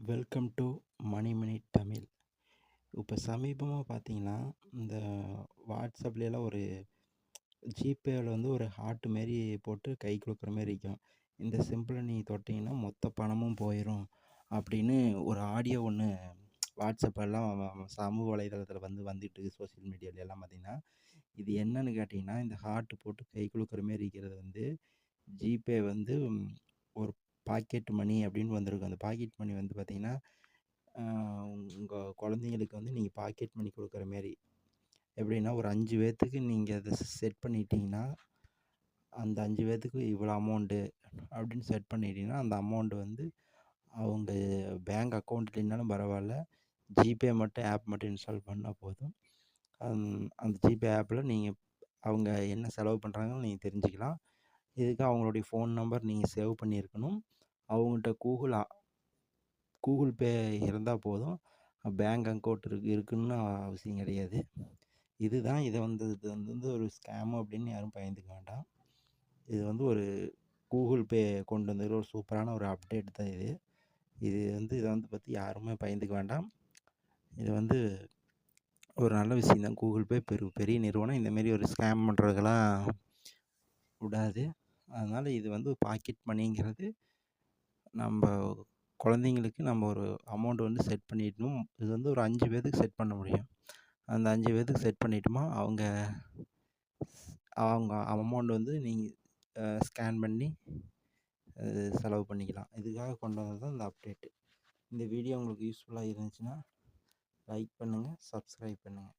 Welcome to money minute Tamil. இப்போ சமீபமாக பார்த்தீங்கன்னா, இந்த வாட்ஸ்அப்லலாம் ஒரு ஜிபேவில் வந்து ஒரு ஹார்ட் மாரி போட்டு கை குலுக்குற மாரி இருக்கும். இந்த சிம்பிளை நீ தொட்டீங்கன்னா மொத்த பணமும் போயிடும் அப்படின்னு ஒரு ஆடியோ ஒன்று வாட்ஸ்அப்பெல்லாம் சமூக வலைதளத்தில் வந்துட்டு சோஷியல் மீடியால எல்லாம் பார்த்தீங்கன்னா, இது என்னன்னு கேட்டிங்கன்னா, இந்த ஹார்ட் போட்டு கை குலுக்குற மாரி இருக்கிறது வந்து ஜிபே வந்து ஒரு பாக்கெட் மணி அப்படின்னு வந்திருக்கும். அந்த பாக்கெட் மணி வந்து பார்த்தீங்கன்னா, உங்கள் குழந்தைங்களுக்கு வந்து நீங்கள் பாக்கெட் மணி கொடுக்குற மாரி. எப்படின்னா ஒரு 5 பேர்த்துக்கு நீங்கள் அதை செட் பண்ணிட்டீங்கன்னா, அந்த 5 பேர்த்துக்கு இவ்வளோ அமௌண்ட்டு அப்படின்னு செட் பண்ணிட்டீங்கன்னா, அந்த அமௌண்ட் வந்து அவங்க பேங்க் அக்கௌண்ட் இல்லைனாலும் பரவாயில்ல, ஜிபே மட்டும் ஆப் மட்டும் இன்ஸ்டால் பண்ணால் போதும். அந்த ஜிபே ஆப்பில் நீங்கள் அவங்க என்ன செலவு பண்ணுறாங்கன்னு நீங்கள் தெரிஞ்சுக்கலாம். இதுக்கு அவங்களுடைய ஃபோன் நம்பர் நீங்கள் சேவ் பண்ணியிருக்கணும். அவங்கள்ட்ட கூகுள் பே இருந்தால் போதும். பேங்க் அக்கௌண்ட் இருக்குன்னு அவசியம் கிடையாது. இது வந்து ஒரு ஸ்கேமு அப்படின்னு யாரும் பயந்துக்க வேண்டாம். இது வந்து ஒரு கூகுள் பே கொண்டு வந்ததில் ஒரு சூப்பரான ஒரு அப்டேட் தான் இது. இதை வந்து பற்றி யாருமே பயந்துக்க வேண்டாம். இது வந்து ஒரு நல்ல விஷயம் தான். கூகுள் பே பெரிய நிறுவனம் இந்தமாரி ஒரு ஸ்கேம் பண்ணுறதுக்கெல்லாம் விடாது. அதனால் இது வந்து பாக்கெட் மணிங்கிறது நம்ம குழந்தைங்களுக்கு நம்ம ஒரு அமௌண்ட் வந்து செட் பண்ணிடணும். இது வந்து ஒரு 5 பேர்த்துக்கு செட் பண்ண முடியும். அந்த 5 பேர்த்துக்கு செட் பண்ணிட்டோமா, அவங்க அவங்க அமௌண்ட் வந்து நீங்கள் ஸ்கேன் பண்ணி செலவு பண்ணிக்கலாம். இதுக்காக கொண்டு வந்தது தான் இந்த அப்டேட்டு. இந்த வீடியோ உங்களுக்கு யூஸ்ஃபுல்லாக இருந்துச்சுன்னா லைக் பண்ணுங்கள், சப்ஸ்கிரைப் பண்ணுங்கள்.